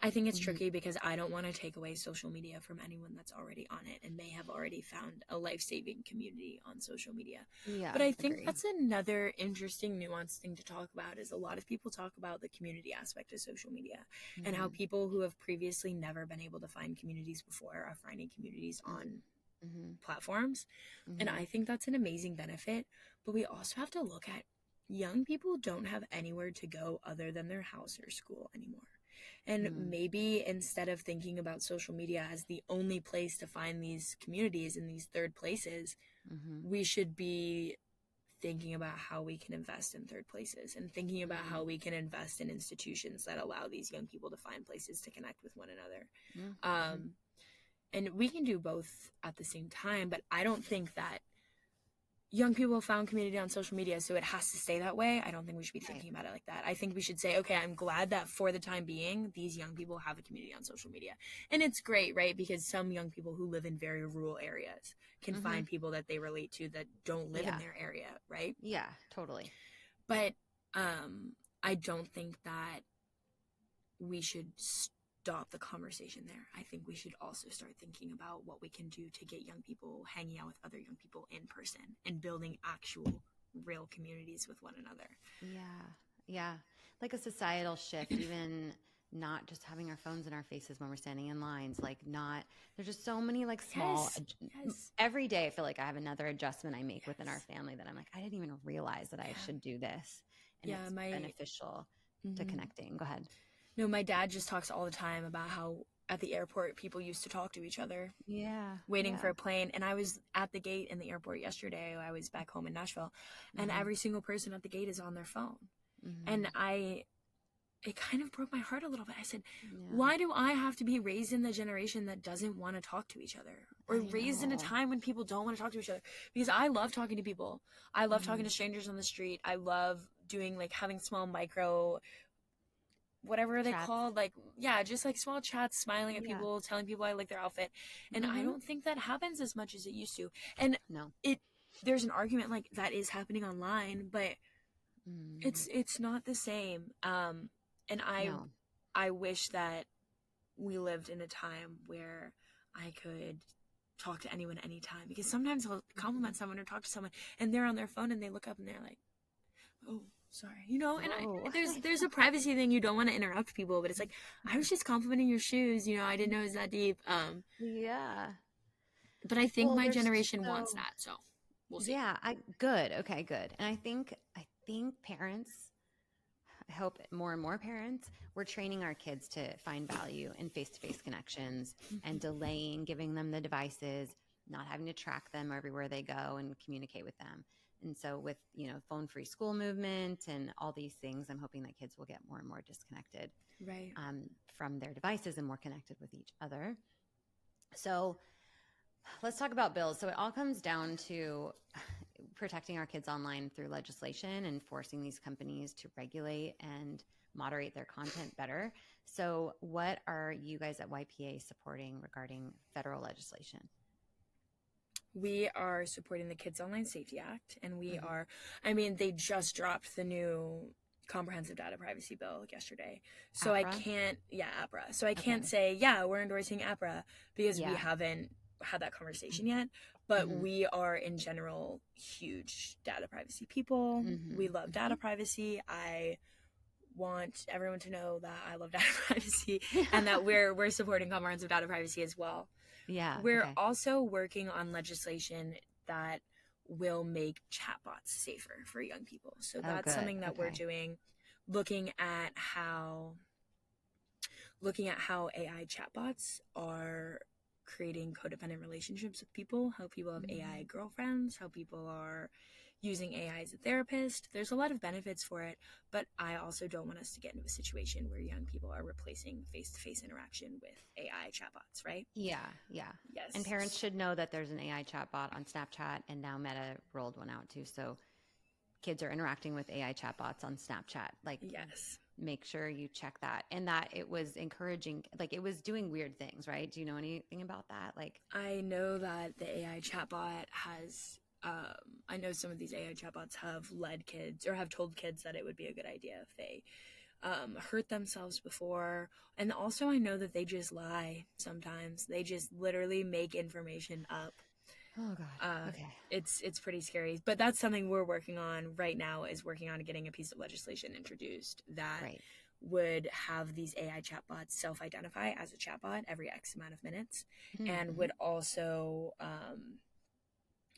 B: I think it's tricky because I don't want to take away social media from anyone that's already on it and may have already found a life-saving community on social media.
A: Yeah,
B: but I think that's another interesting nuanced thing to talk about is a lot of people talk about the community aspect of social media and how people who have previously never been able to find communities before are finding communities on platforms. And I think that's an amazing benefit. But we also have to look at young people don't have anywhere to go other than their house or school anymore. And maybe instead of thinking about social media as the only place to find these communities in these third places, we should be thinking about how we can invest in third places and thinking about how we can invest in institutions that allow these young people to find places to connect with one another. And we can do both at the same time, but I don't think that young people have found community on social media, so it has to stay that way. I don't think we should be thinking about it like that. I think we should say, okay, I'm glad that for the time being, these young people have a community on social media. And it's great, right? Because some young people who live in very rural areas can find people that they relate to that don't live in their area, right?
A: Yeah, totally.
B: But I don't think that we should stop the conversation there. I think we should also start thinking about what we can do to get young people hanging out with other young people in person and building actual real communities with one another.
A: Yeah. Like a societal shift, even not just having our phones in our faces when we're standing in lines, there's just so many small, every day I feel like I have another adjustment I make within our family that I'm like, I didn't even realize that I should do this. And it's beneficial to connecting. Go ahead.
B: No, my dad just talks all the time about how at the airport people used to talk to each other. Waiting for a plane. And I was at the gate in the airport yesterday. I was back home in Nashville. And every single person at the gate is on their phone. And it kind of broke my heart a little bit. I said, why do I have to be raised in the generation that doesn't want to talk to each other? Or raised in a time when people don't want to talk to each other? Because I love talking to people. I love talking to strangers on the street. I love doing having small micro whatever they call just small chats, smiling at people, telling people I like their outfit. And I don't think that happens as much as it used to. And there's an argument that is happening online, but it's not the same. And I wish that we lived in a time where I could talk to anyone anytime, because sometimes I'll compliment someone or talk to someone and they're on their phone and they look up and they're like, oh, sorry, and
A: Oh.
B: there's a privacy thing. You don't want to interrupt people, but it's like, I was just complimenting your shoes, I didn't know it was that deep.
A: Yeah.
B: But I think
A: Well,
B: my
A: there's
B: generation wants
A: so
B: that, so we'll see.
A: yeah, good. Okay, good. And I think parents, I hope more and more parents, we're training our kids to find value in face-to-face connections and delaying giving them the devices, not having to track them everywhere they go and communicate with them. And so with, phone-free school movement and all these things, I'm hoping that kids will get more and more disconnected
B: Right.
A: from their devices and more connected with each other. So let's talk about bills. So it all comes down to protecting our kids online through legislation and forcing these companies to regulate and moderate their content better. So what are you guys at YPA supporting regarding federal legislation?
B: We are supporting the Kids Online Safety Act, and they just dropped the new comprehensive data privacy bill yesterday. So
A: APRA?
B: APRA. So I can't say, we're endorsing APRA because we
A: Yeah.
B: haven't had that conversation yet. But we are, in general, huge data privacy people. We love data privacy. I want everyone to know that I love data privacy and that we're supporting comprehensive data privacy as well.
A: Yeah.
B: We're
A: Okay.
B: also working on legislation that will make chatbots safer for young people. So that's
A: good.
B: something that we're
A: Okay.
B: doing, looking at how AI chatbots are creating codependent relationships with people, how people have AI girlfriends, how people are using AI as a therapist. There's a lot of benefits for it, but I also don't want us to get into a situation where young people are replacing face-to-face interaction with AI chatbots, right?
A: Yeah.
B: Yes.
A: And parents should know that there's an AI chatbot on Snapchat, and now Meta rolled one out too. So kids are interacting with AI chatbots on Snapchat. Like,
B: yes.
A: Make sure you check that. And that it was encouraging, like it was doing weird things, right? Do you know anything about that? Like,
B: I know that the AI chatbot has, I know some of these AI chatbots have led kids or have told kids that it would be a good idea if they hurt themselves before. And also I know that they just lie sometimes. They just literally make information up.
A: oh God. Okay.
B: It's pretty scary. But that's something we're working on right now, is working on getting a piece of legislation introduced that
A: Right.
B: would have these AI chatbots self-identify as a chatbot every X amount of minutes, and would also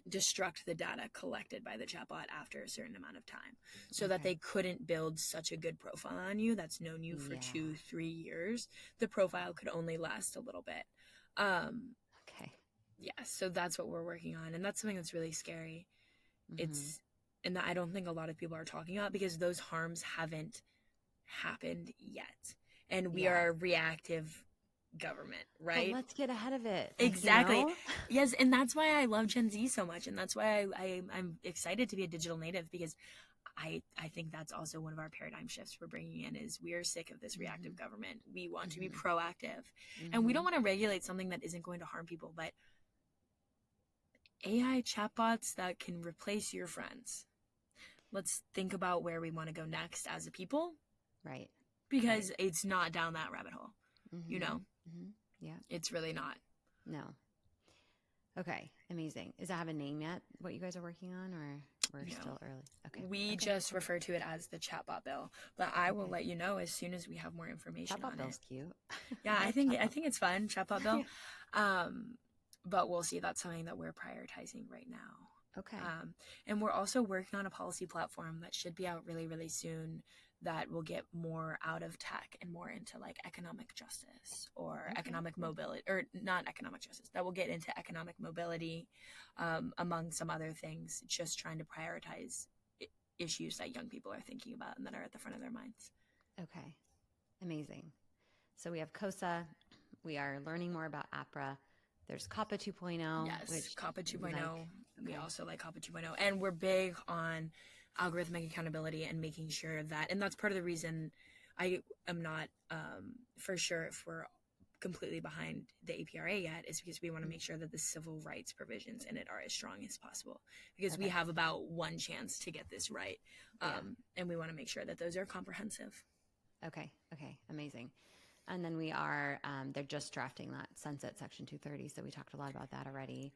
B: destruct the data collected by the chatbot after a certain amount of time, so that they couldn't build such a good profile on you that's known you for 2-3 years. The profile could only last a little bit.
A: Okay.
B: Yeah, so that's what we're working on, and that's something that's really scary. And that I don't think a lot of people are talking about, because those harms haven't happened yet, and we are a reactive government, right?
A: But let's get ahead of it.
B: Exactly. Yes, and that's why I love Gen Z so much, and that's why I'm excited to be a digital native, because I think that's also one of our paradigm shifts we're bringing in, is we are sick of this reactive government. We want to be proactive, and we don't want to regulate something that isn't going to harm people. But AI chatbots that can replace your friends. Let's think about where we want to go next as a people.
A: Right.
B: Because it's not down that rabbit hole,
A: Yeah.
B: It's really not.
A: No. Okay. Amazing. Does that have a name yet, what you guys are working on, or we're still early? Okay.
B: We just refer to it as the chatbot bill, but I will let you know as soon as we have more information
A: Chatbot
B: on
A: bill's
B: it.
A: cute.
B: Yeah, I think it's fun, chatbot bill. But we'll see. That's something that we're prioritizing right now.
A: Okay.
B: And we're also working on a policy platform that should be out really, really soon, that will get more out of tech and more into like economic justice or economic mobility, or not economic justice, that will get into economic mobility, among some other things, just trying to prioritize issues that young people are thinking about and that are at the front of their minds.
A: Okay. Amazing. So we have COSA. We are learning more about APRA. There's COPPA 2.0.
B: Yes,
A: which
B: COPPA 2.0. We also like COPPA 2.0. And we're big on algorithmic accountability and making sure that, and that's part of the reason I am not for sure if we're completely behind the APRA yet, is because we want to make sure that the civil rights provisions in it are as strong as possible, because we have about one chance to get this right. And we want to make sure that those are comprehensive.
A: Okay. Okay. Amazing. And then we are, they're just drafting that sunset section 230. So we talked a lot about that already.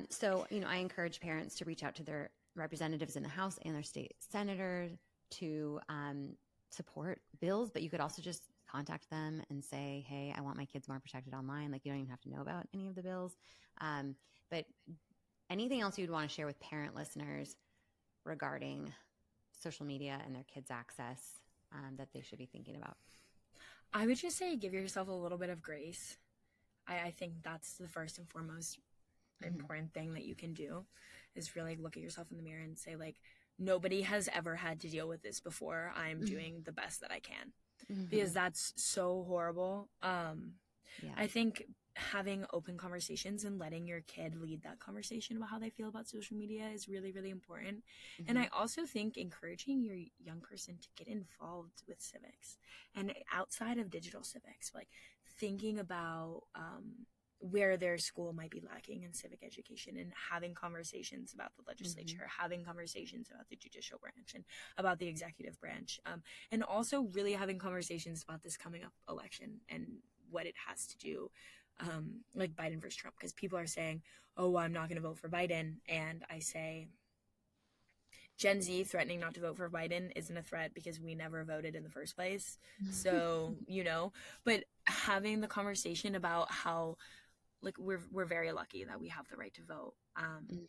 A: So, I encourage parents to reach out to their representatives in the House and their state senators to support bills, but you could also just contact them and say, hey, I want my kids more protected online. Like, you don't even have to know about any of the bills. But anything else you'd want to share with parent listeners regarding social media and their kids' access that they should be thinking about?
B: I would just say give yourself a little bit of grace. I think that's the first and foremost important thing that you can do, is really look at yourself in the mirror and say, like, nobody has ever had to deal with this before. I'm doing the best that I can, because that's so horrible. I think having open conversations and letting your kid lead that conversation about how they feel about social media is really, really important. And I also think encouraging your young person to get involved with civics and outside of digital civics, like thinking about where their school might be lacking in civic education, and having conversations about the legislature, having conversations about the judicial branch and about the executive branch, and also really having conversations about this coming up election and what it has to do, like Biden versus Trump, because people are saying, oh, well, I'm not going to vote for Biden. And I say, Gen Z threatening not to vote for Biden isn't a threat, because we never voted in the first place. So, but having the conversation about how, like, we're very lucky that we have the right to vote,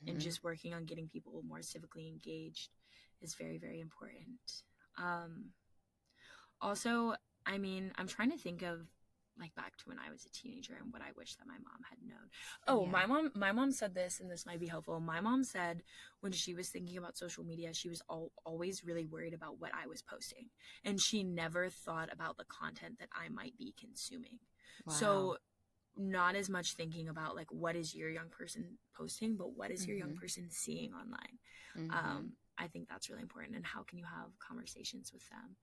B: and just working on getting people more civically engaged is very, very important. Also, I mean, I'm trying to think of, like, back to when I was a teenager and what I wish that my mom had known. Oh, yeah. My mom said this, and this might be helpful. My mom said when she was thinking about social media, she was always really worried about what I was posting, and she never thought about the content that I might be consuming. Wow. So not as much thinking about, like, what is your young person posting, but what is your young person seeing online. I think that's really important, and how can you have conversations with them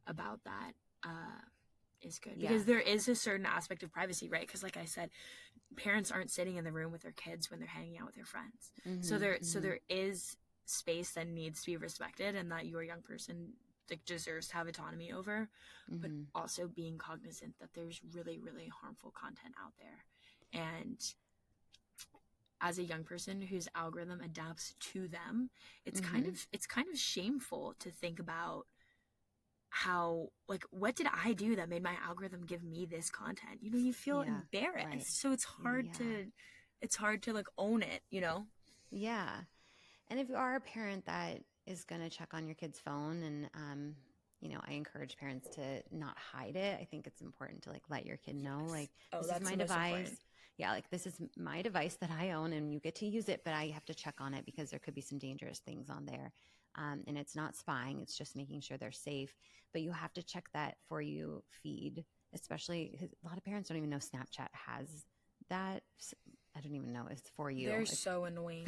B: about that is good, because there is a certain aspect of privacy, right? Because, like I said, parents aren't sitting in the room with their kids when they're hanging out with their friends. So there is space that needs to be respected, and that your young person, like, deserves to have autonomy over, but also being cognizant that there's really, really harmful content out there. And as a young person whose algorithm adapts to them, it's kind of shameful to think about how, like, what did I do that made my algorithm give me this content? You feel embarrassed. Right. So it's hard to like own it,
A: Yeah. And if you are a parent that is going to check on your kid's phone, and I encourage parents to not hide it. I think it's important to, like, let your kid know, like, this is my device. Yeah, like, this is my device that I own, and you get to use it, but I have to check on it because there could be some dangerous things on there. And it's not spying, it's just making sure they're safe. But you have to check that For You feed, especially because a lot of parents don't even know Snapchat has that. I don't even know it's For You.
B: They're so annoying.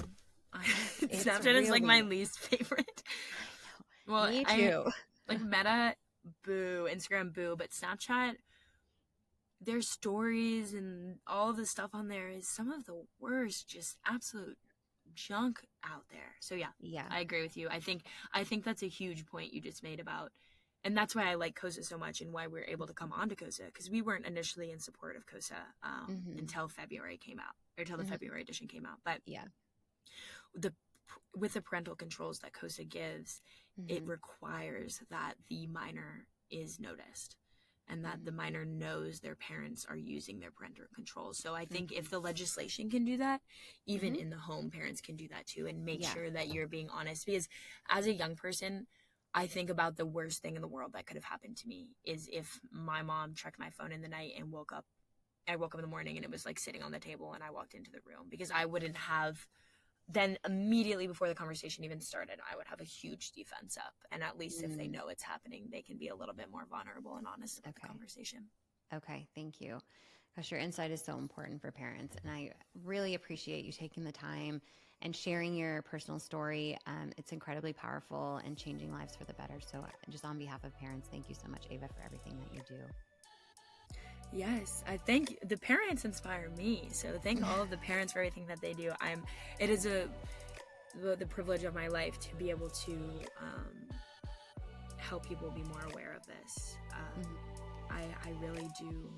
B: Snapchat is, like, my least favorite. I know. Well, me too. Like, Meta, boo. Instagram, boo. But Snapchat, their stories and all the stuff on there is some of the worst, just absolute junk out there. So yeah, I agree with you. I think that's a huge point you just made about, and that's why I like COSA so much, and why we're able to come on to COSA, because we weren't initially in support of COSA until February came out, or until the February edition came out. But with the parental controls that COSA gives, it requires that the minor is noticed, and that the minor knows their parents are using their parental controls. So I think if the legislation can do that, even in the home, parents can do that too, and make sure that you're being honest. Because as a young person, I think about the worst thing in the world that could have happened to me is if my mom checked my phone in the night and I woke up in the morning and it was, like, sitting on the table, and I walked into the room, because I wouldn't have, then immediately before the conversation even started, I would have a huge defense up. And at least if they know it's happening, they can be a little bit more vulnerable and honest about the conversation.
A: Okay, thank you. Gosh, your insight is so important for parents. And I really appreciate you taking the time and sharing your personal story. It's incredibly powerful and changing lives for the better. So just on behalf of parents, thank you so much, Ava, for everything that you do.
B: Yes, I think the parents inspire me. So thank all of the parents for everything that they do. It is the privilege of my life to be able to help people be more aware of this. I really do.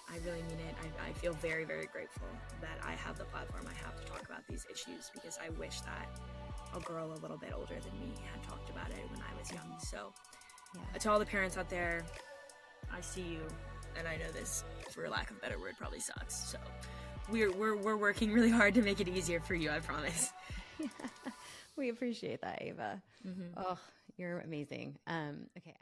B: I really mean it. I feel very, very grateful that I have the platform I have to talk about these issues, because I wish that a girl a little bit older than me had talked about it when I was young. So to all the parents out there, I see you, and I know this, for lack of a better word, probably sucks. So we're working really hard to make it easier for you, I promise.
A: We appreciate that, Ava. Oh, you're amazing. Okay.